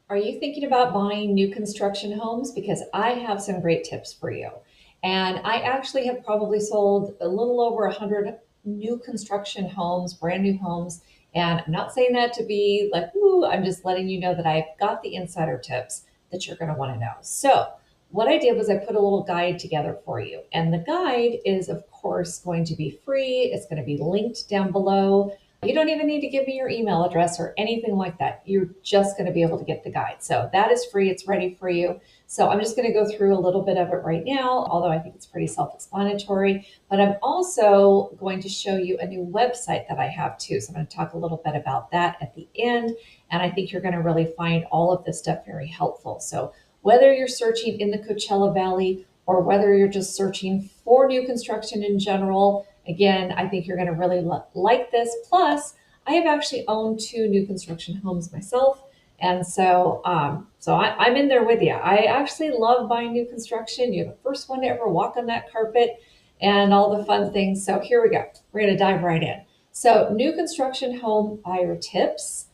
Are you thinking about buying new construction homes? Because I have some great tips for you. And I actually have probably sold a little over 100 new construction homes, brand new homes. And I'm not saying that to be like, ooh, I'm just letting you know that I've got the insider tips that you're going to want to know. So, what I did was I put a little guide together for you. And the guide is, of course, going to be free. It's going to be linked down below. You don't even need to give me your email address or anything like that. You're just going to be able to get the guide. So that is free. It's ready for you. So I'm just going to go through a little bit of it right now, although I think it's pretty self-explanatory. But I'm also going to show you a new website that I have too. So I'm going to talk a little bit about that at the end. And I think you're going to really find all of this stuff very helpful. So whether you're searching in the Coachella Valley or whether you're just searching for new construction in general, again, I think you're going to really like this. Plus, I have actually owned two new construction homes myself. And I'm in there with you. I actually love buying new construction. You're the first one to ever walk on that carpet and all the fun things. So here we go. We're going to dive right in. So, new construction home buyer tips.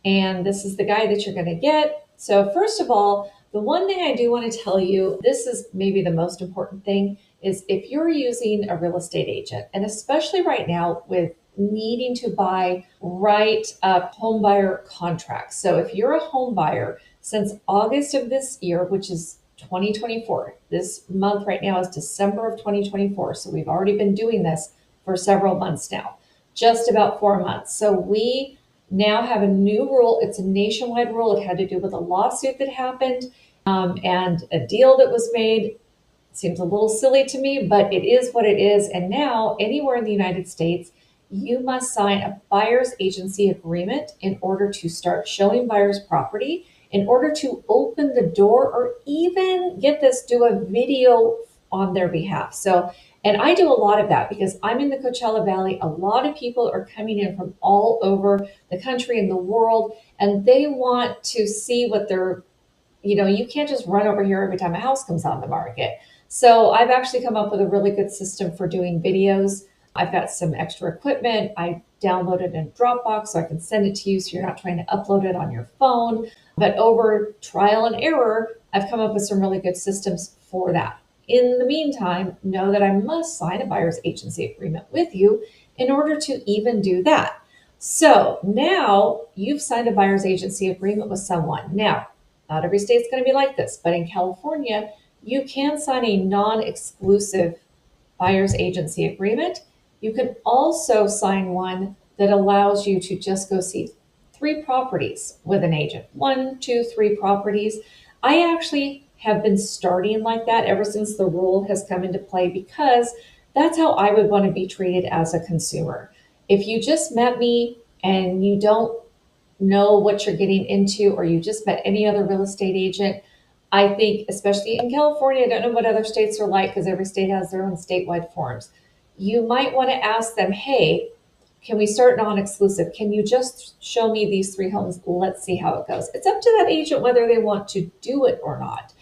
And this is the guide that you're going to get. So, first of all, the one thing I do want to tell you, this is maybe the most important thing, is if you're using a real estate agent, and especially right now with needing to buy right up home buyer contracts. So if you're a home buyer since August of this year, which is 2024, this month right now is December of 2024. So we've already been doing this for several months now, just about 4 months. So we now have a new rule. It's a nationwide rule. It had to do with a lawsuit that happened and a deal that was made. Seems a little silly to me, but it is what it is. And now, anywhere in the United States, you must sign a buyer's agency agreement in order to start showing buyers property, in order to open the door, or even get this, do a video on their behalf. So, and I do a lot of that because I'm in the Coachella Valley. A lot of people are coming in from all over the country and the world, and they want to see what they're, you can't just run over here every time a house comes on the market. So I've actually come up with a really good system for doing videos. I've got some extra equipment. I downloaded in Dropbox so I can send it to you so you're not trying to upload it on your phone. But over trial and error, I've come up with some really good systems for that. In the meantime, know that I must sign a buyer's agency agreement with you in order to even do that. So now you've signed a buyer's agency agreement with someone. Now, not every state's going to be like this, but in California, you can sign a non-exclusive buyer's agency agreement. You can also sign one that allows you to just go see three properties with an agent. One, two, three properties. I actually have been starting like that ever since the rule has come into play because that's how I would want to be treated as a consumer. If you just met me and you don't know what you're getting into, or you just met any other real estate agent, I think, especially in California, I don't know what other states are like because every state has their own statewide forms. You might want to ask them, hey, can we start non-exclusive? Can you just show me these three homes? Let's see how it goes. It's up to that agent whether they want to do it or not.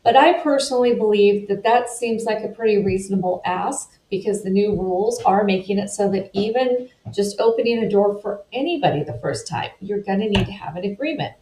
But I personally believe that that seems like a pretty reasonable ask because the new rules are making it so that even just opening a door for anybody the first time, you're going to need to have an agreement.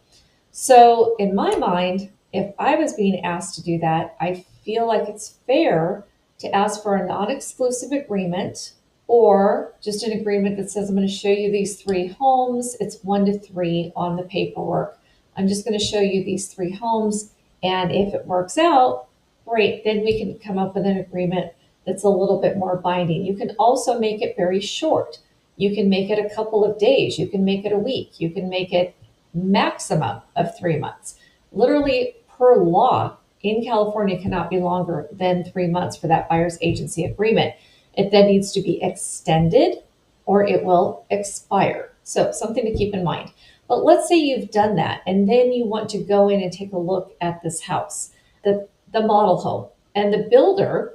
So, in my mind, if I was being asked to do that, I feel like it's fair to ask for a non exclusive agreement or just an agreement that says, I'm going to show you these three homes. It's 1 to 3 on the paperwork. I'm just going to show you these three homes. And if it works out, great, then we can come up with an agreement that's a little bit more binding. You can also make it very short. You can make it a couple of days. You can make it a week. You can make it maximum of 3 months. Literally, per law in California, cannot be longer than 3 months for that buyer's agency agreement. It then needs to be extended or it will expire. So, something to keep in mind. But let's say you've done that and then you want to go in and take a look at this house, the model home. And the builder,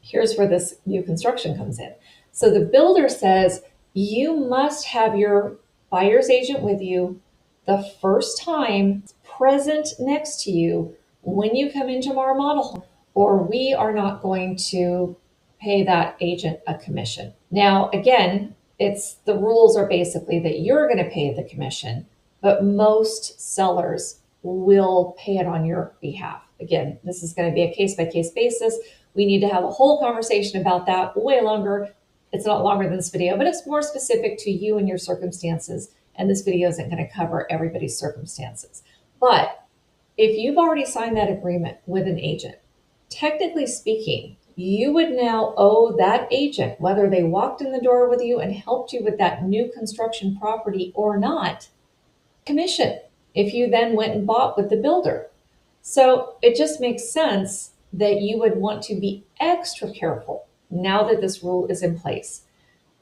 here's where this new construction comes in. So the builder says you must have your buyer's agent with you the first time, present next to you when you come into our model home, or we are not going to pay that agent a commission. Now, again, it's the rules are basically that you're going to pay the commission, but most sellers will pay it on your behalf. Again, this is going to be a case by case basis. We need to have a whole conversation about that way longer. It's not longer than this video, but it's more specific to you and your circumstances. And this video isn't going to cover everybody's circumstances. But if you've already signed that agreement with an agent, technically speaking, you would now owe that agent, whether they walked in the door with you and helped you with that new construction property or not, commission if you then went and bought with the builder. So it just makes sense that you would want to be extra careful now that this rule is in place.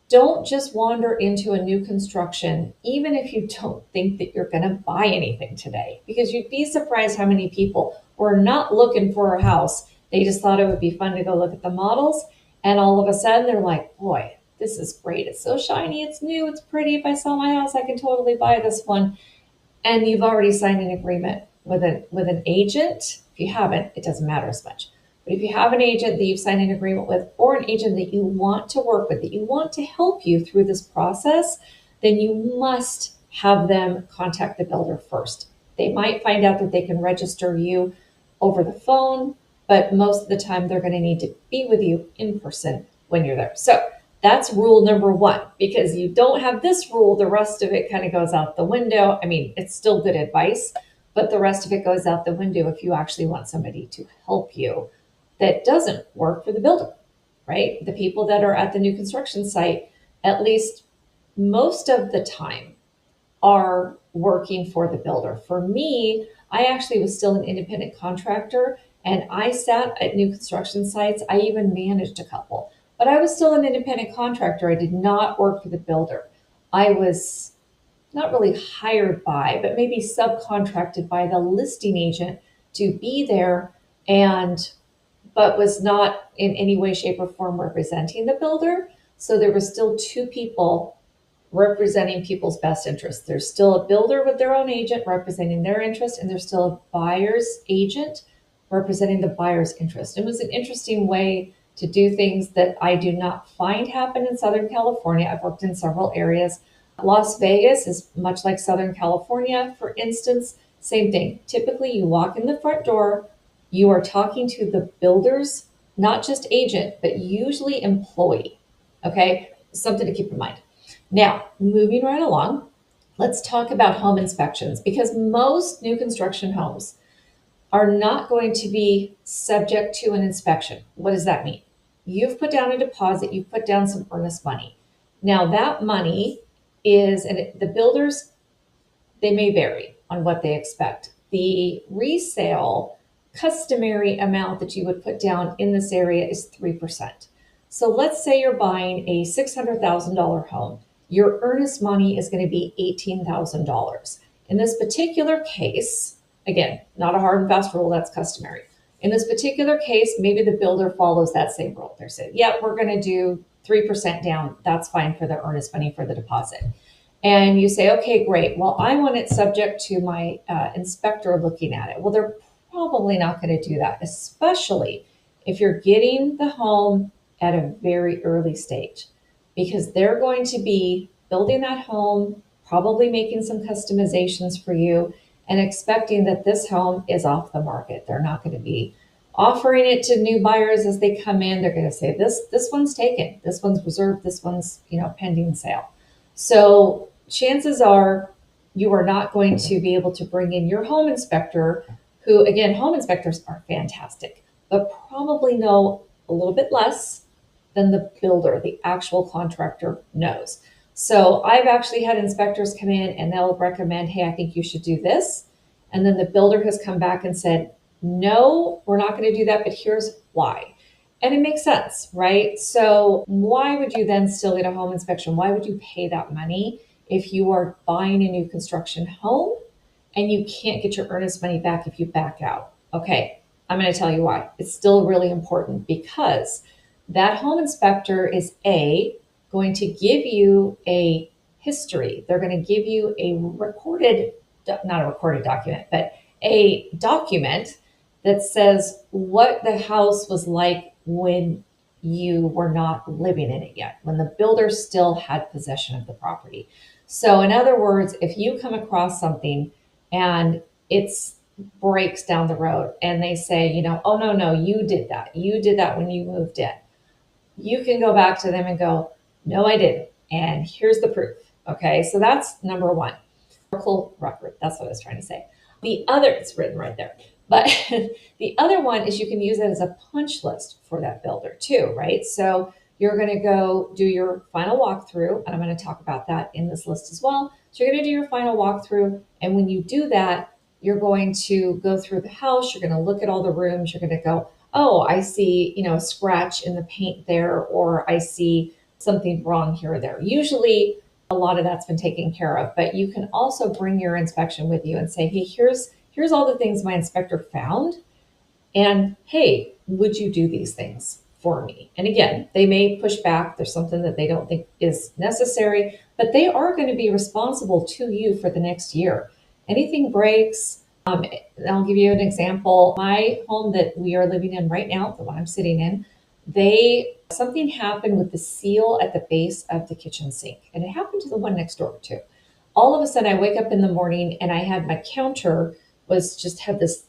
Don't just wander into a new construction, even if you don't think that you're going to buy anything today, because you'd be surprised how many people were not looking for a house. They just thought it would be fun to go look at the models. And all of a sudden they're like, boy, this is great. It's so shiny. It's new. It's pretty. If I sell my house, I can totally buy this one. And you've already signed an agreement with an agent. If you haven't, it doesn't matter as much. But if you have an agent that you've signed an agreement with, or an agent that you want to work with, that you want to help you through this process, then you must have them contact the builder first. They might find out that they can register you over the phone, but most of the time they're going to need to be with you in person when you're there. So that's rule number one, because you don't have this rule, the rest of it kind of goes out the window. I mean, it's still good advice, but the rest of it goes out the window if you actually want somebody to help you that doesn't work for the builder, right? The people that are at the new construction site, at least most of the time, are working for the builder. For me, I actually was still an independent contractor, and I sat at new construction sites. I even managed a couple, but I was still an independent contractor. I did not work for the builder. I was not really hired by, but maybe subcontracted by the listing agent to be there, but was not in any way, shape, or form representing the builder. So there was still two people representing people's best interests. There's still a builder with their own agent representing their interest, and there's still a buyer's agent representing the buyer's interest. It was an interesting way to do things that I do not find happen in Southern California. I've worked in several areas. Las Vegas is much like Southern California, for instance. Same thing. Typically, you walk in the front door, you are talking to the builder's, not just agent, but usually employee. Okay, something to keep in mind. Now, moving right along, let's talk about home inspections, because most new construction homes are not going to be subject to an inspection. What does that mean? You've put down a deposit, you've put down some earnest money. Now that money is, and the builders, they may vary on what they expect. The resale customary amount that you would put down in this area is 3%. So let's say you're buying a $600,000 home. Your earnest money is going to be $18,000. In this particular case, again, not a hard and fast rule, that's customary. In this particular case, maybe the builder follows that same rule. They're saying, yeah, we're going to do 3% down. That's fine for the earnest money for the deposit. And you say, okay, great. Well, I want it subject to my inspector looking at it. Well, they're probably not going to do that, especially if you're getting the home at a very early stage, because they're going to be building that home, probably making some customizations for you, and expecting that this home is off the market. They're not going to be offering it to new buyers as they come in. They're going to say, this one's taken, this one's reserved, this one's pending sale. So chances are you are not going to be able to bring in your home inspector, who, again, home inspectors are fantastic, but probably know a little bit less than the builder, the actual contractor, knows. So I've actually had inspectors come in and they'll recommend, hey, I think you should do this. And then the builder has come back and said, no, we're not going to do that, but here's why. And it makes sense, right? So why would you then still get a home inspection? Why would you pay that money if you are buying a new construction home and you can't get your earnest money back if you back out? Okay, I'm going to tell you why. It's still really important, because that home inspector is going to give you a history. They're going to give you a not a recorded document, but a document that says what the house was like when you were not living in it yet, when the builder still had possession of the property. So in other words, if you come across something and it's breaks down the road and they say, oh no, no, you did that. You did that when you moved in. You can go back to them and go, no, I didn't. And here's the proof. Okay. So that's number one. Historical record. That's what I was trying to say. The other, it's written right there. But the other one is you can use it as a punch list for that builder too, right? So you're going to go do your final walkthrough, and I'm going to talk about that in this list as well. So you're going to do your final walkthrough, and when you do that, you're going to go through the house. You're going to look at all the rooms. You're going to go, oh, I see, a scratch in the paint there, or I see something wrong here or there. Usually a lot of that's been taken care of, but you can also bring your inspection with you and say, hey, here's all the things my inspector found. And hey, would you do these things for me? And again, they may push back. There's something that they don't think is necessary, but they are going to be responsible to you for the next year. Anything breaks, I'll give you an example. My home that we are living in right now, the one I'm sitting in, something happened with the seal at the base of the kitchen sink. And it happened to the one next door too. All of a sudden I wake up in the morning and I had my counter had this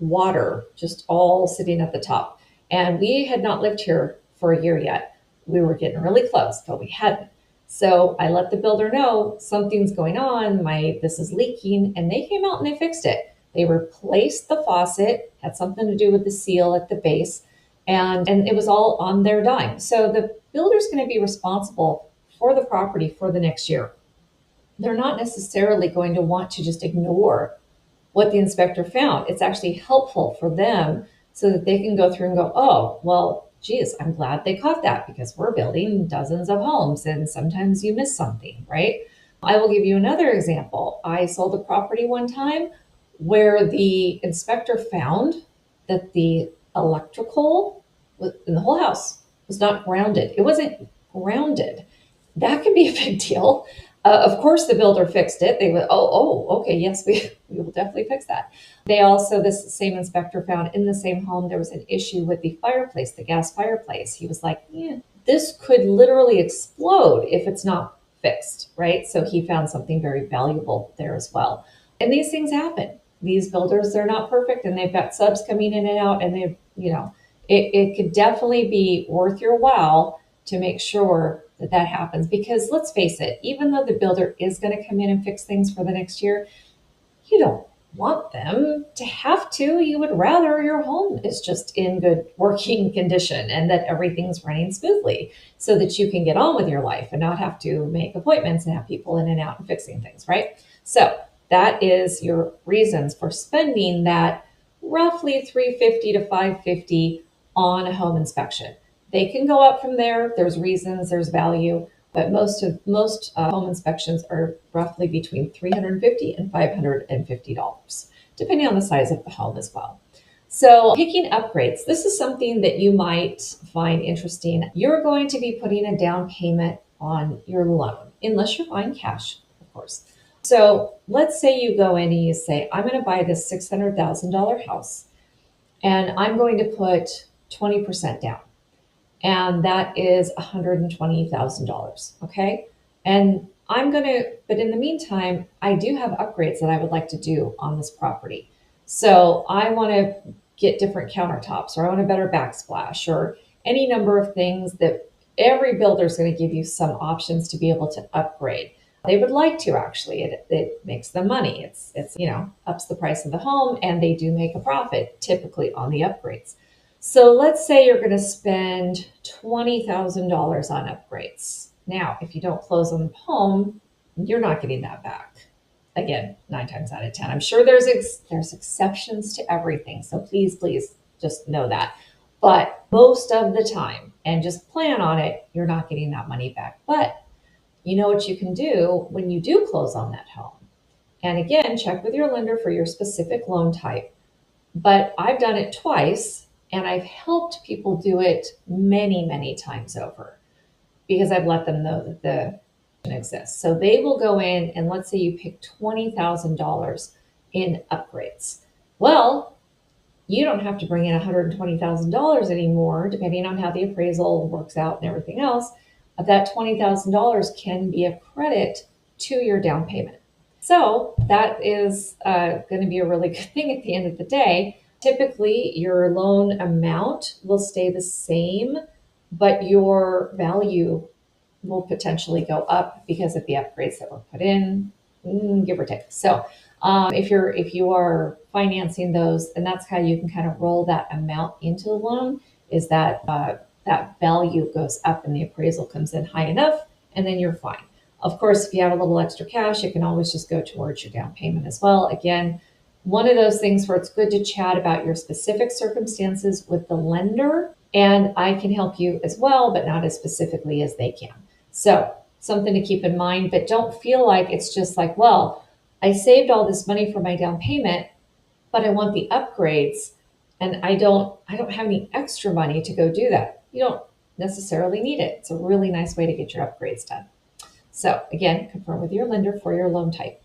water just all sitting at the top. And we had not lived here for a year yet. We were getting really close, but we hadn't. So I let the builder know something's going on. This is leaking, and they came out and they fixed it. They replaced the faucet, had something to do with the seal at the base, and it was all on their dime. So the builder's going to be responsible for the property for the next year. They're not necessarily going to want to just ignore what the inspector found. It's actually helpful for them so that they can go through and go, oh, well, geez, I'm glad they caught that because we're building dozens of homes and sometimes you miss something, right? I will give you another example. I sold a property one time where the inspector found that the electrical in the whole house was not grounded. It wasn't grounded. That can be a big deal. Of course, the builder fixed it. They went, okay, yes, we will definitely fix that. They also, this same inspector found in the same home, there was an issue with the fireplace, the gas fireplace. He was like, yeah, this could literally explode if it's not fixed, right? So he found something very valuable there as well. And these things happen. These builders, they're not perfect, and they've got subs coming in and out, and it could definitely be worth your while to make sure that happens. Because let's face it, even though the builder is going to come in and fix things for the next year, you don't want them to have to. You would rather your home is just in good working condition and that everything's running smoothly so that you can get on with your life and not have to make appointments and have people in and out and fixing things, right? So that is your reasons for spending that roughly $350 to $550 on a home inspection. They can go up from there. There's reasons, there's value, but most home inspections are roughly between $350 and $550, depending on the size of the home as well. So picking upgrades, this is something that you might find interesting. You're going to be putting a down payment on your loan, unless you're buying cash, of course. So let's say you go in and you say, I'm going to buy this $600,000 house, and I'm going to put 20% down. And that is $120,000, okay? And but in the meantime, I do have upgrades that I would like to do on this property. So I want to get different countertops, or I want a better backsplash, or any number of things that every builder is going to give you some options to be able to upgrade. They would like to, actually. It makes them money. It's ups the price of the home, and they do make a profit typically on the upgrades. So let's say you're going to spend $20,000 on upgrades. Now, if you don't close on the home, you're not getting that back. Again, 9 times out of 10. I'm sure there's exceptions to everything. So please just know that. But most of the time, and just plan on it, you're not getting that money back. But you know what you can do when you do close on that home. And again, check with your lender for your specific loan type. But I've done it twice. And I've helped people do it many, many times over because I've let them know that the option exists. So they will go in and let's say you pick $20,000 in upgrades. Well, you don't have to bring in $120,000 anymore, depending on how the appraisal works out and everything else. That $20,000 can be a credit to your down payment. So that is going to be a really good thing at the end of the day. Typically, your loan amount will stay the same, but your value will potentially go up because of the upgrades that were put in, give or take. So if you are financing those, and that's how you can kind of roll that amount into the loan, is that that value goes up and the appraisal comes in high enough, and then you're fine. Of course, if you have a little extra cash, it can always just go towards your down payment as well. Again, one of those things where it's good to chat about your specific circumstances with the lender, and I can help you as well, but not as specifically as they can. So something to keep in mind, but don't feel like it's just like, well, I saved all this money for my down payment, but I want the upgrades and I don't have any extra money to go do that. You don't necessarily need it. It's a really nice way to get your upgrades done. So again, confirm with your lender for your loan type.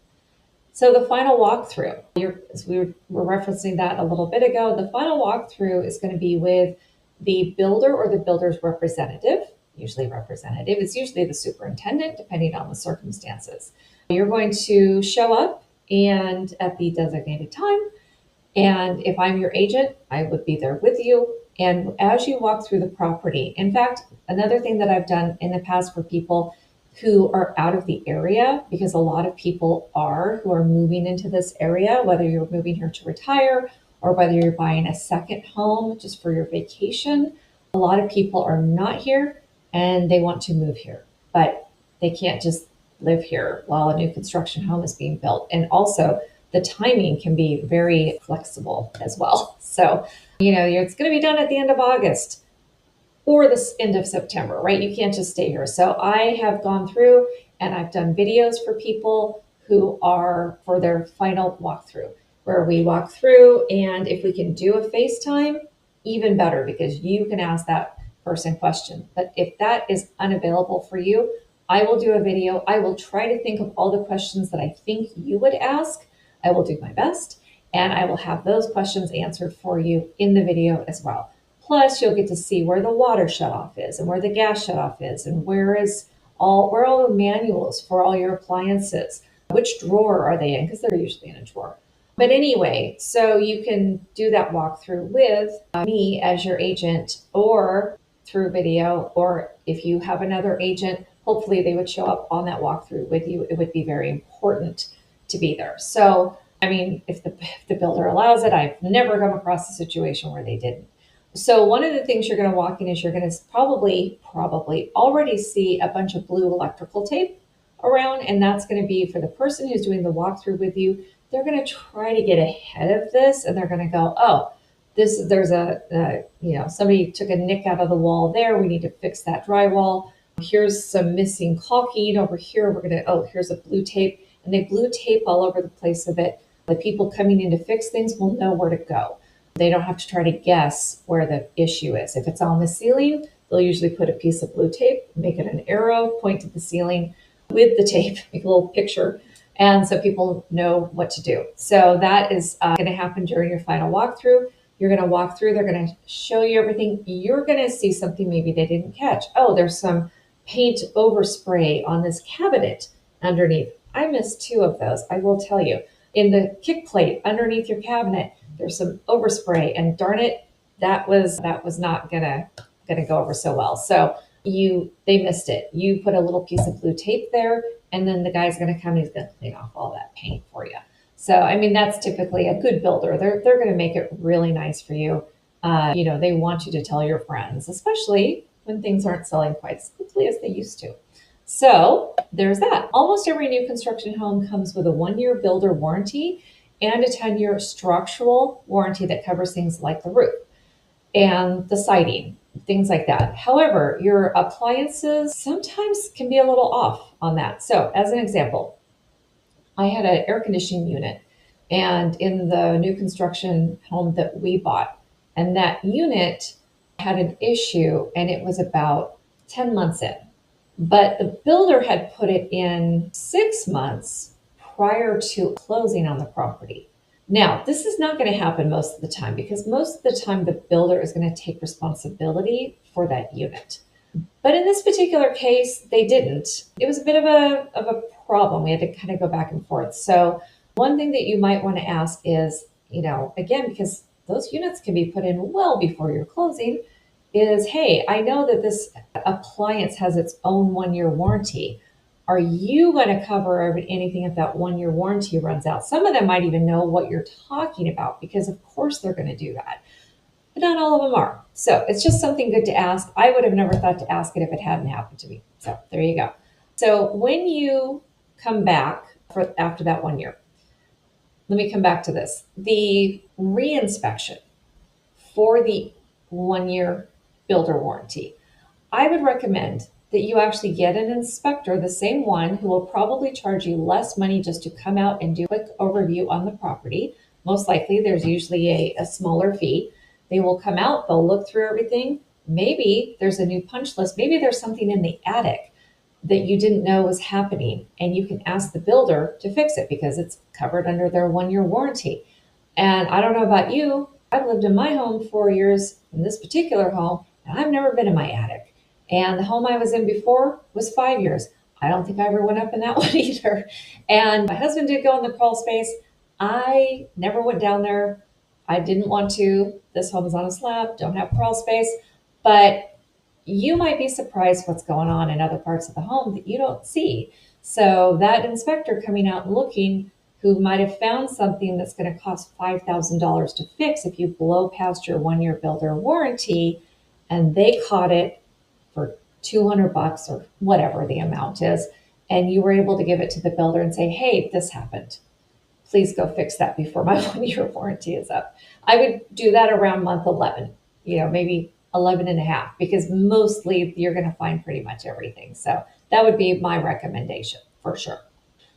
So the final walkthrough, we were referencing that a little bit ago. The final walkthrough is going to be with the builder or the builder's representative, usually representative. It's usually the superintendent, depending on the circumstances. You're going to show up and at the designated time. And if I'm your agent, I would be there with you. And as you walk through the property, in fact, another thing that I've done in the past for people who are out of the area, because a lot of people who are moving into this area, whether you're moving here to retire or whether you're buying a second home just for your vacation, a lot of people are not here and they want to move here, but they can't just live here while a new construction home is being built. And also the timing can be very flexible as well. So, it's going to be done at the end of August or the end of September, right? You can't just stay here. So I have gone through and I've done videos for people who are for their final walkthrough, where we walk through, and if we can do a FaceTime, even better, because you can ask that person question. But if that is unavailable for you, I will do a video. I will try to think of all the questions that I think you would ask. I will do my best, and I will have those questions answered for you in the video as well. Plus, you'll get to see where the water shutoff is and where the gas shutoff is and where all the manuals for all your appliances. Which drawer are they in? Because they're usually in a drawer. But anyway, so you can do that walkthrough with me as your agent or through video, or if you have another agent, hopefully they would show up on that walkthrough with you. It would be very important to be there. So, if the builder allows it, I've never come across a situation where they didn't. So one of the things you're going to walk in is you're going to probably already see a bunch of blue electrical tape around, and that's going to be for the person who's doing the walkthrough with you. They're going to try to get ahead of this, and they're going to go, oh, there's somebody took a nick out of the wall there. We need to fix that drywall. Here's some missing caulking over here. Here's a blue tape, and they blue tape all over the place of it. The people coming in to fix things will know where to go. They don't have to try to guess where the issue is. If it's on the ceiling, they'll usually put a piece of blue tape, make it an arrow, point to the ceiling with the tape, make a little picture, and so people know what to do. So that is going to happen during your final walkthrough. You're going to walk through, they're going to show you everything. You're going to see something maybe they didn't catch. Oh, there's some paint overspray on this cabinet underneath. I missed 2 of those, I will tell you. In the kick plate underneath your cabinet, there's some overspray, and darn it, that was not gonna go over so well. So they missed it. You put a little piece of blue tape there, and then the guy's gonna come and he's gonna clean off all that paint for you. So that's typically a good builder. They're gonna make it really nice for you. They want you to tell your friends, especially when things aren't selling quite as quickly as they used to. So there's that. Almost every new construction home comes with a 1-year builder warranty and a 10-year structural warranty that covers things like the roof and the siding, things like that. However, your appliances sometimes can be a little off on that. So as an example, I had an air conditioning unit and in the new construction home that we bought, and that unit had an issue, and it was about 10 months in. But the builder had put it in 6 months prior to closing on the property. Now, this is not going to happen most of the time, because most of the time the builder is going to take responsibility for that unit. But in this particular case, they didn't. It was a bit of a problem. We had to kind of go back and forth. So one thing that you might want to ask is, again, because those units can be put in well before your closing, is, hey, I know that this appliance has its own 1 year warranty. Are you going to cover anything if that 1 year warranty runs out? Some of them might even know what you're talking about because, of course, they're going to do that. But not all of them are. So it's just something good to ask. I would have never thought to ask it if it hadn't happened to me. So there you go. So when you come back after that 1 year, let me come back to this. The reinspection for the 1 year builder warranty, I would recommend that you actually get an inspector, the same one who will probably charge you less money just to come out and do a quick overview on the property. Most likely there's usually a smaller fee. They will come out, they'll look through everything. Maybe there's a new punch list. Maybe there's something in the attic that you didn't know was happening, and you can ask the builder to fix it because it's covered under their 1 year warranty. And I don't know about you, I've lived in my home 4 years in this particular home, and I've never been in my attic. And the home I was in before was 5 years. I don't think I ever went up in that one either. And my husband did go in the crawl space. I never went down there. I didn't want to. This home is on a slab, don't have crawl space. But you might be surprised what's going on in other parts of the home that you don't see. So that inspector coming out and looking, who might have found something that's going to cost $5,000 to fix if you blow past your 1 year builder warranty, and they caught it for $200 or whatever the amount is, and you were able to give it to the builder and say, hey, this happened. Please go fix that before my 1 year warranty is up. I would do that around month 11, maybe 11 and a half, because mostly you're going to find pretty much everything. So that would be my recommendation for sure.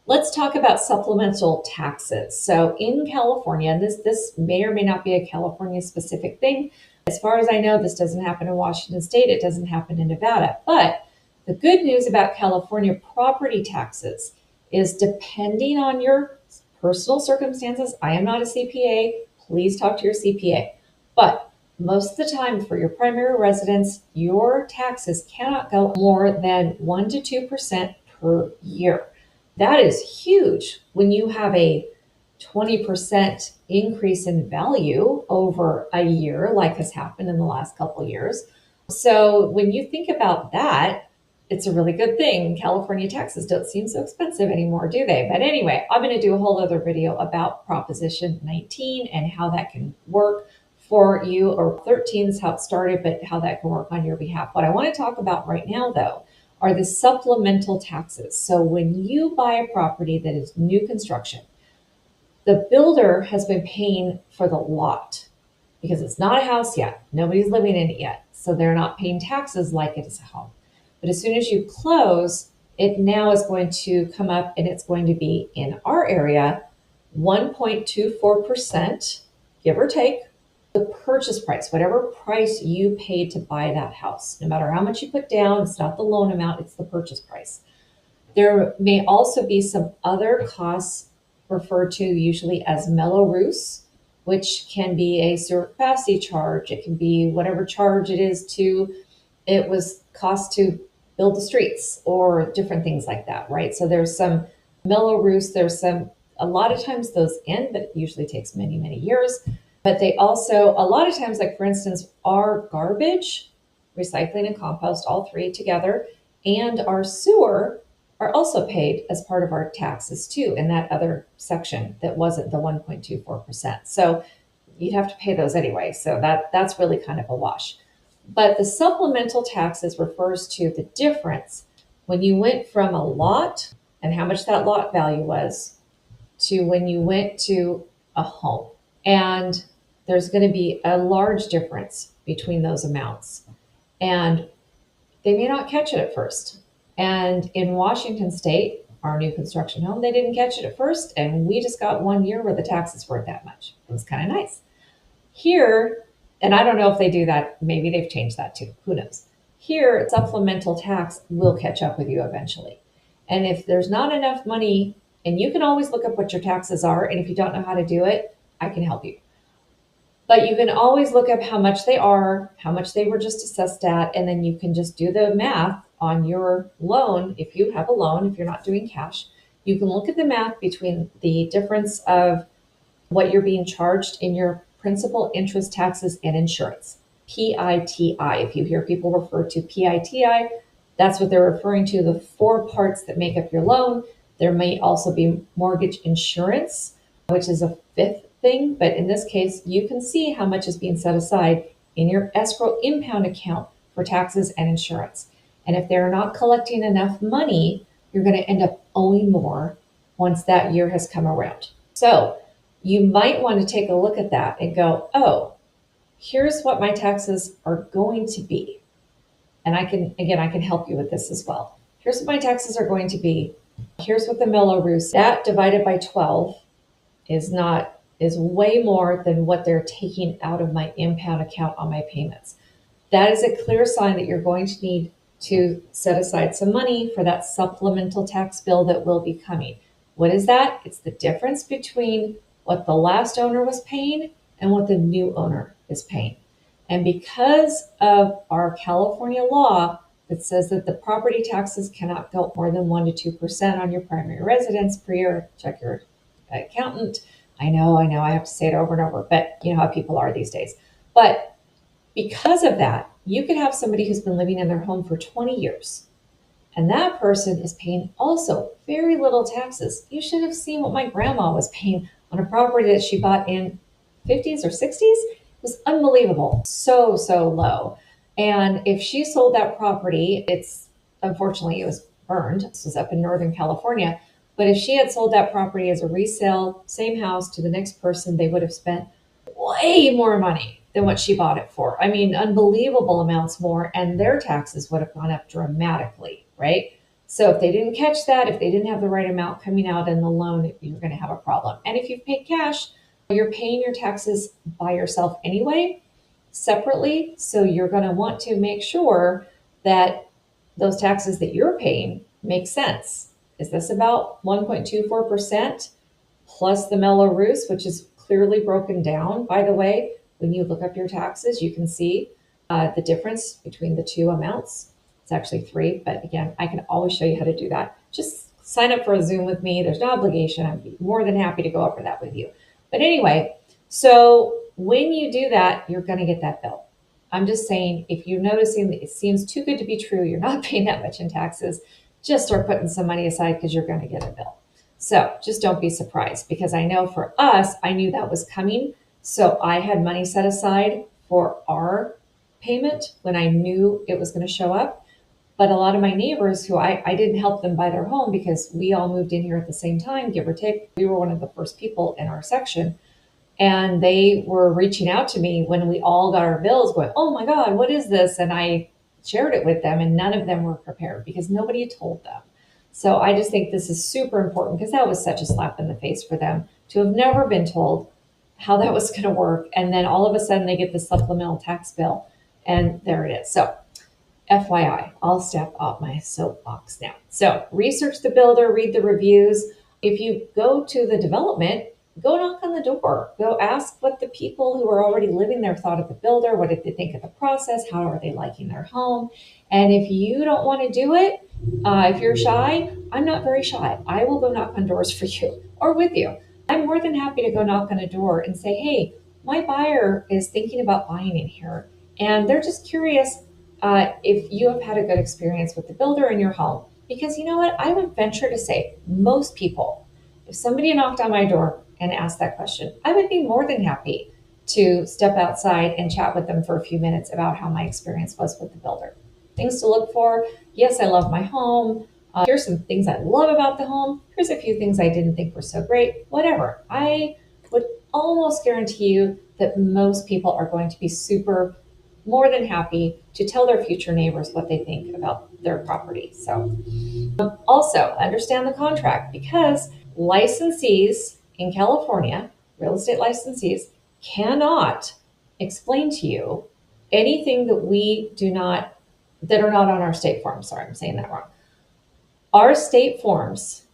Let's talk about supplemental taxes. So in California, and this may or may not be a California specific thing. As far as I know, this doesn't happen in Washington State. It doesn't happen in Nevada. But the good news about California property taxes is, depending on your personal circumstances, I am not a CPA. Please talk to your CPA. But most of the time for your primary residence, your taxes cannot go more than 1 to 2% per year. That is huge when you have a 20% increase in value over a year, like has happened in the last couple of years. So when you think about that, it's a really good thing. California taxes don't seem so expensive anymore, do they? But anyway, I'm going to do a whole other video about Proposition 19 and how that can work for you, or 13 is how it started, but how that can work on your behalf. What I want to talk about right now, though, are the supplemental taxes. So when you buy a property that is new construction, the builder has been paying for the lot because it's not a house yet. Nobody's living in it yet. So they're not paying taxes like it is a home. But as soon as you close, it now is going to come up, and it's going to be, in our area, 1.24%, give or take, the purchase price, whatever price you paid to buy that house. No matter how much you put down, it's not the loan amount, it's the purchase price. There may also be some other costs referred to usually as mellow roofs, which can be a sewer capacity charge. It can be whatever charge it is it was cost to build the streets, or different things like that, right? So there's some mellow roofs, a lot of times those end, but it usually takes many, many years. But they also, a lot of times, like for instance, our garbage, recycling and compost, all three together, and our sewer are also paid as part of our taxes too, in that other section that wasn't the 1.24%. So you'd have to pay those anyway. So that's really kind of a wash. But the supplemental taxes refers to the difference when you went from a lot and how much that lot value was to when you went to a home. And there's going to be a large difference between those amounts. And they may not catch it at first. And in Washington State, our new construction home, they didn't catch it at first. And we just got 1 year where the taxes weren't that much. It was kind of nice. Here, and I don't know if they do that. Maybe they've changed that too. Who knows? Here, supplemental tax will catch up with you eventually. And if there's not enough money, and you can always look up what your taxes are, and if you don't know how to do it, I can help you. But you can always look up how much they are, how much they were just assessed at, and then you can just do the math on your loan. If you have a loan, if you're not doing cash, you can look at the math between the difference of what you're being charged in your principal, interest, taxes, and insurance. PITI. If you hear people refer to PITI, that's what they're referring to, the four parts that make up your loan. There may also be mortgage insurance, which is a fifth thing, but in this case, you can see how much is being set aside in your escrow impound account for taxes and insurance. And if they're not collecting enough money, you're going to end up owing more once that year has come around. So you might want to take a look at that and go, oh, here's what my taxes are going to be. And I can help you with this as well. Here's what my taxes are going to be. Here's what the Mello-Roos, that divided by 12 is way more than what they're taking out of my impound account on my payments. That is a clear sign that you're going to need to set aside some money for that supplemental tax bill that will be coming. What is that? It's the difference between what the last owner was paying and what the new owner is paying. And because of our California law that says that the property taxes cannot go more than 1% to 2% on your primary residence per year, check your accountant. I know, I have to say it over and over, but you know how people are these days. But because of that, you could have somebody who's been living in their home for 20 years, and that person is paying also very little taxes. You should have seen what my grandma was paying on a property that she bought in 50s or 60s. It was unbelievable, so low. And if she sold that property, unfortunately it was burned. This was up in Northern California. But if she had sold that property as a resale, same house to the next person, they would have spent way more money than what she bought it for. I mean, unbelievable amounts more, and their taxes would have gone up dramatically, right? So if they didn't catch that, if they didn't have the right amount coming out in the loan, you're going to have a problem. And if you've paid cash, you're paying your taxes by yourself anyway, separately. So you're going to want to make sure that those taxes that you're paying make sense. Is this about 1.24% plus the Mello-Roos, which is clearly broken down, by the way? When you look up your taxes, you can see the difference between the two amounts. It's actually 3, but again, I can always show you how to do that. Just sign up for a Zoom with me. There's no obligation. I'd be more than happy to go over that with you. But anyway, so when you do that, you're going to get that bill. I'm just saying, if you're noticing that it seems too good to be true, you're not paying that much in taxes, just start putting some money aside because you're going to get a bill. So just don't be surprised, because I know for us, I knew that was coming. So I had money set aside for our payment when I knew it was going to show up. But a lot of my neighbors who I didn't help them buy their home because we all moved in here at the same time, give or take. We were one of the first people in our section. And they were reaching out to me when we all got our bills going, oh my God, what is this? And I shared it with them, and none of them were prepared because nobody had told them. So I just think this is super important, because that was such a slap in the face for them to have never been told how that was going to work. And then all of a sudden they get the supplemental tax bill, and there it is. So FYI, I'll step off my soapbox now. So research the builder, read the reviews. If you go to the development, go knock on the door. Go ask what the people who are already living there thought of the builder. What did they think of the process? How are they liking their home? And if you don't want to do it, if you're shy, I'm not very shy. I will go knock on doors for you or with you. I'm more than happy to go knock on a door and say, hey, my buyer is thinking about buying in here, and they're just curious if you have had a good experience with the builder in your home. Because you know what? I would venture to say most people, if somebody knocked on my door and asked that question, I would be more than happy to step outside and chat with them for a few minutes about how my experience was with the builder. Things to look for. Yes, I love my home. Here's some things I love about the home. Here's a few things I didn't think were so great. Whatever. I would almost guarantee you that most people are going to be more than happy to tell their future neighbors what they think about their property. So also understand the contract, because licensees in California, real estate licensees, cannot explain to you anything that are not on our state forms. Sorry, I'm saying that wrong. Our state forms,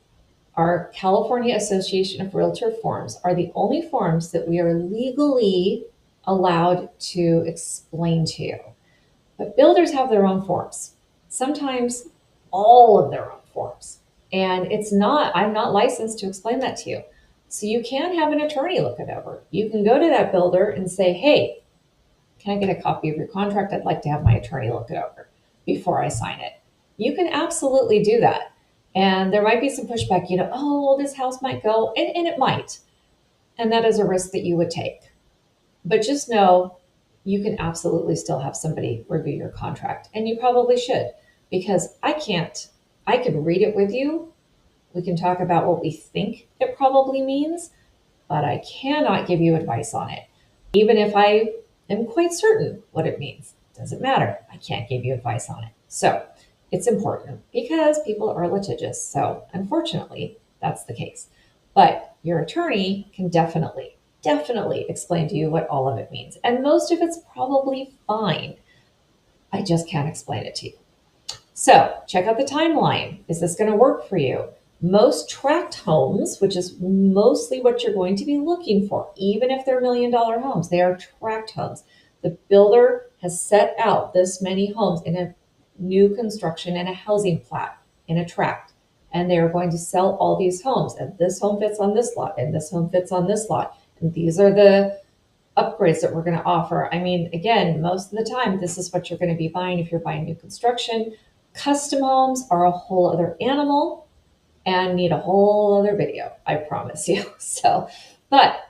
our California Association of Realtor forms, are the only forms that we are legally allowed to explain to you. But builders have their own forms, sometimes all of their own forms. And I'm not licensed to explain that to you. So you can have an attorney look it over. You can go to that builder and say, hey, can I get a copy of your contract? I'd like to have my attorney look it over before I sign it. You can absolutely do that. And there might be some pushback, oh, well, this house might go, and it might. And that is a risk that you would take. But just know you can absolutely still have somebody review your contract. And you probably should, because I could read it with you. We can talk about what we think it probably means, but I cannot give you advice on it. Even if I am quite certain what it means, doesn't matter. I can't give you advice on it. So it's important because people are litigious. So unfortunately, that's the case. But your attorney can definitely explain to you what all of it means. And most of it's probably fine. I just can't explain it to you. So check out the timeline. Is this going to work for you? Most tract homes, which is mostly what you're going to be looking for, even if they're $1 million homes, they are tract homes. The builder has set out this many homes in a new construction in a housing plat, in a tract, and they are going to sell all these homes. And this home fits on this lot, and this home fits on this lot. And these are the upgrades that we're going to offer. I mean, again, most of the time, this is what you're going to be buying if you're buying new construction. Custom homes are a whole other animal and need a whole other video, I promise you. So, but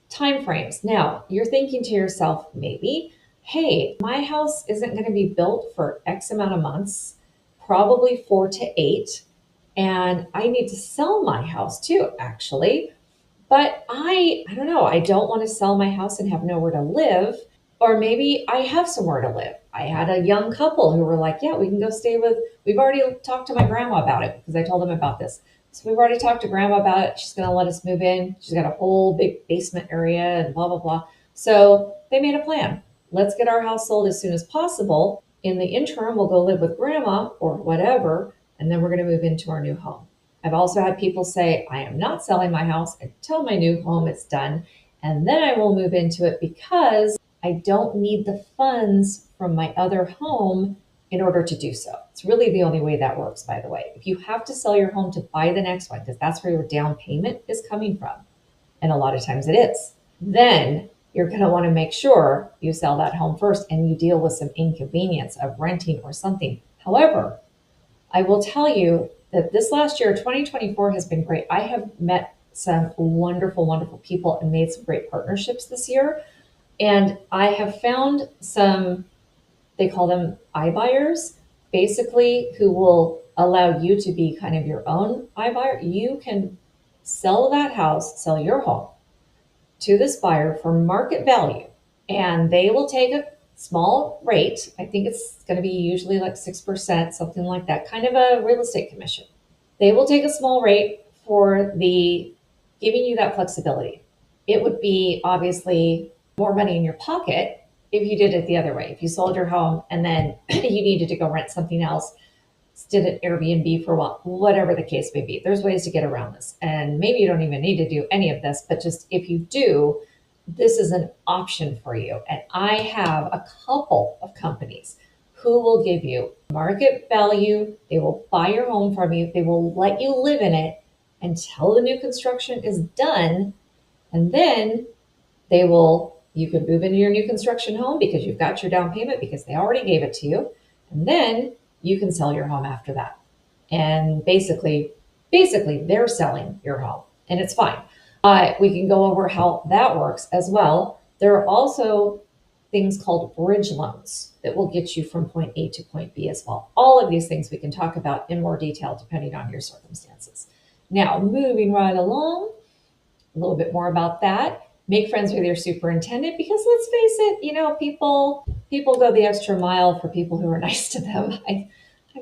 time frames. Now, you're thinking to yourself, maybe, hey, my house isn't going to be built for X amount of months, probably 4 to 8, and I need to sell my house too, actually. But I don't know, I don't want to sell my house and have nowhere to live. Or maybe I have somewhere to live. I had a young couple who were like, yeah, we can go stay with, we've already talked to my grandma about it because I told them about this. So we've already talked to grandma about it. She's going to let us move in. She's got a whole big basement area and blah, blah, blah. So they made a plan. Let's get our house sold as soon as possible. In the interim, we'll go live with grandma or whatever, and then we're going to move into our new home. I've also had people say, I am not selling my house until my new home is done, and then I will move into it because I don't need the funds from my other home in order to do so. It's really the only way that works, by the way. If you have to sell your home to buy the next one, because that's where your down payment is coming from, and a lot of times it is, then you're going to want to make sure you sell that home first and you deal with some inconvenience of renting or something. However, I will tell you that this last year, 2024, has been great. I have met some wonderful, wonderful people and made some great partnerships this year. And I have found some, they call them iBuyers, basically, who will allow you to be kind of your own iBuyer. You can sell that house, sell your home to this buyer for market value, and they will take a small rate. I think it's going to be usually like 6%, something like that, kind of a real estate commission. They will take a small rate for the giving you that flexibility. It would be obviously more money in your pocket if you did it the other way. If you sold your home and then you needed to go rent something else, did an Airbnb for a while, whatever the case may be. There's ways to get around this. And maybe you don't even need to do any of this, but just if you do, this is an option for you. And I have a couple of companies who will give you market value. They will buy your home from you. They will let you live in it until the new construction is done. And then you can move into your new construction home because you've got your down payment because they already gave it to you. And then you can sell your home after that. And basically they're selling your home and it's fine. We can go over how that works as well. There are also things called bridge loans that will get you from point A to point B as well. All of these things we can talk about in more detail depending on your circumstances. Now, moving right along, a little bit more about that. Make friends with your superintendent because let's face it, people go the extra mile for people who are nice to them. I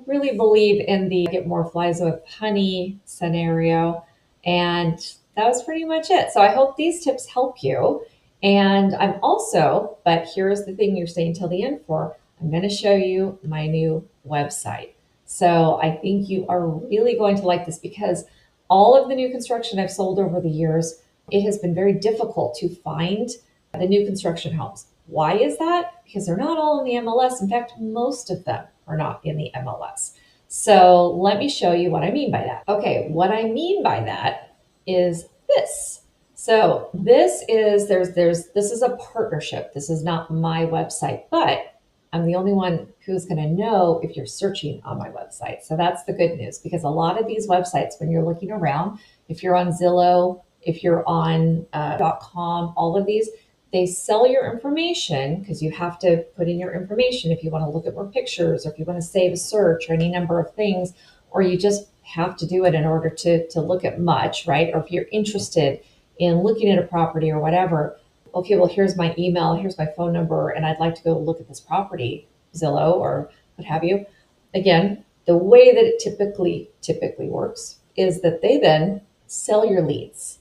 really believe in the get more flies with honey scenario. And that was pretty much it. So I hope these tips help you. And but here's the thing you're staying till the end for, I'm going to show you my new website. So I think you are really going to like this because all of the new construction I've sold over the years, it has been very difficult to find the new construction homes. Why is that? Because they're not all in the MLS. In fact, most of them are not in the MLS. So let me show you what I mean by that. Okay, what I mean by that is this. So this is this is a partnership. This is not my website, but I'm the only one who's going to know if you're searching on my website. So that's the good news, because a lot of these websites, when you're looking around, if you're on Zillow, if you're on .com, all of these, they sell your information because you have to put in your information if you want to look at more pictures, or if you want to save a search, or any number of things, or you just have to do it in order to look at much, right? Or if you're interested in looking at a property or whatever, okay, well, here's my email, here's my phone number, and I'd like to go look at this property, Zillow or what have you. Again, the way that it typically works is that they then sell your leads.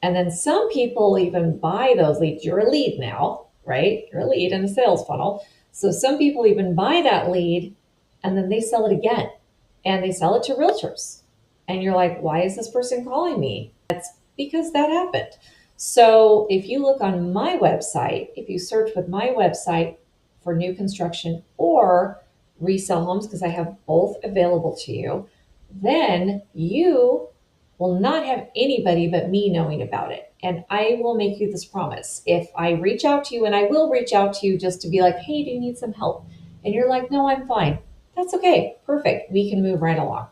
And then some people even buy those leads. You're a lead now, right? You're a lead in a sales funnel. So some people even buy that lead and then they sell it again, and they sell it to realtors. And you're like, why is this person calling me? That's because that happened. So if you look on my website, if you search with my website for new construction or resale homes, because I have both available to you, then you will not have anybody but me knowing about it. And I will make you this promise. If I reach out to you, and I will reach out to you just to be like, hey, do you need some help? And you're like, no, I'm fine. That's okay. Perfect. We can move right along.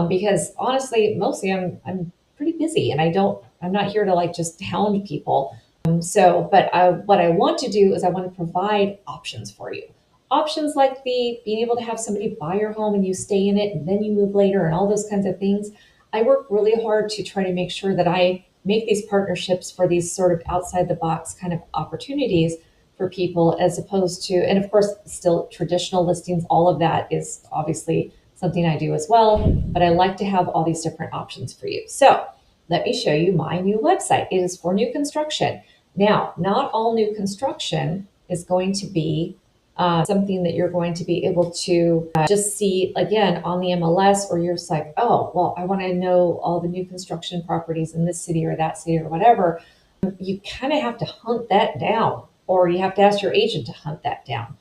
Because honestly, mostly I'm pretty busy, and I'm not here to like just hound people. But what I want to do is I want to provide options for you. Options like the being able to have somebody buy your home and you stay in it and then you move later and all those kinds of things. I work really hard to try to make sure that I make these partnerships for these sort of outside the box kind of opportunities for people, as opposed to, and of course, still traditional listings. All of that is obviously something I do as well, but I like to have all these different options for you. So let me show you my new website. It is for new construction. Now, not all new construction is going to be something that you're going to be able to just see again on the MLS, or you're just like, oh, well, I want to know all the new construction properties in this city or that city or whatever. You kind of have to hunt that down, or you have to ask your agent to hunt that down.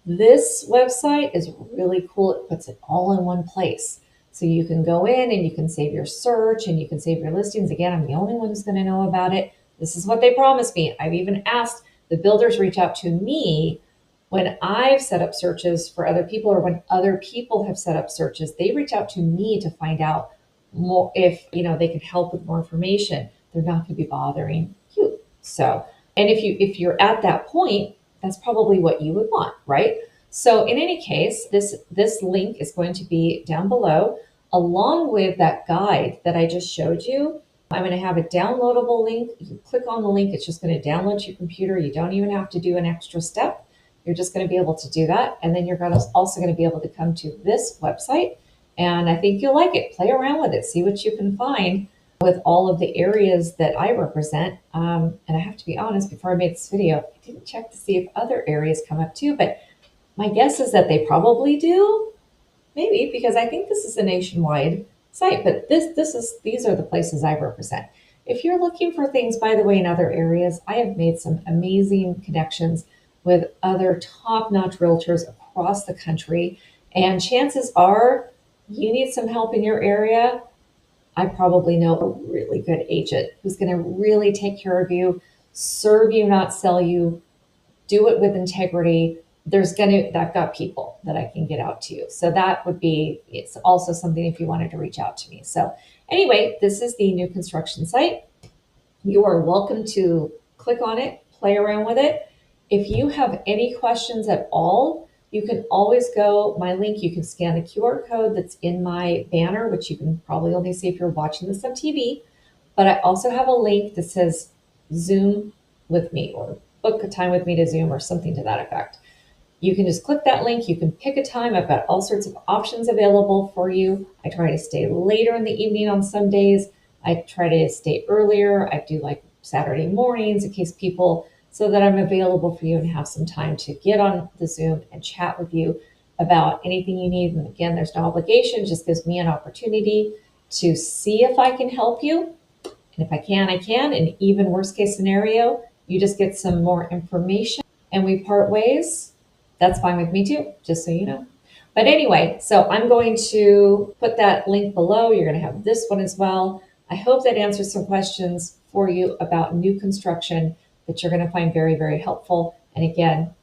This website is really cool. It puts it all in one place. So you can go in and you can save your search and you can save your listings. Again, I'm the only one who's going to know about it. This is what they promised me. I've even asked the builders reach out to me when I've set up searches for other people, or when other people have set up searches. They reach out to me to find out more if they can help with more information. They're not going to be bothering you. So, and if you're at that point, that's probably what you would want, right? So in any case, this link is going to be down below, along with that guide that I just showed you. I'm going to have a downloadable link. You click on the link, it's just going to download to your computer. You don't even have to do an extra step. You're just going to be able to do that. And then you're also going to be able to come to this website. And I think you'll like it. Play around with it. See what you can find with all of the areas that I represent. And I have to be honest, before I made this video, I didn't check to see if other areas come up too. But my guess is that they probably do. Maybe, because I think this is a nationwide site. But these are the places I represent. If you're looking for things, by the way, in other areas, I have made some amazing connections with other top-notch realtors across the country. And chances are you need some help in your area. I probably know a really good agent who's going to really take care of you, serve you, not sell you, do it with integrity. I've got people that I can get out to you. So it's also something if you wanted to reach out to me. So anyway, this is the new construction site. You are welcome to click on it, play around with it. If you have any questions at all, you can always my link, you can scan the QR code that's in my banner, which you can probably only see if you're watching this on TV. But I also have a link that says Zoom with me, or book a time with me to Zoom, or something to that effect. You can just click that link. You can pick a time. I've got all sorts of options available for you. I try to stay later in the evening on some days. I try to stay earlier. I do like Saturday mornings in case so that I'm available for you and have some time to get on the Zoom and chat with you about anything you need. And again, there's no obligation. It just gives me an opportunity to see if I can help you. And if I can, I can. And even worst case scenario, you just get some more information and we part ways. That's fine with me too, just so you know. But anyway, so I'm going to put that link below. You're going to have this one as well. I hope that answers some questions for you about new construction that you're going to find very, very helpful. And again,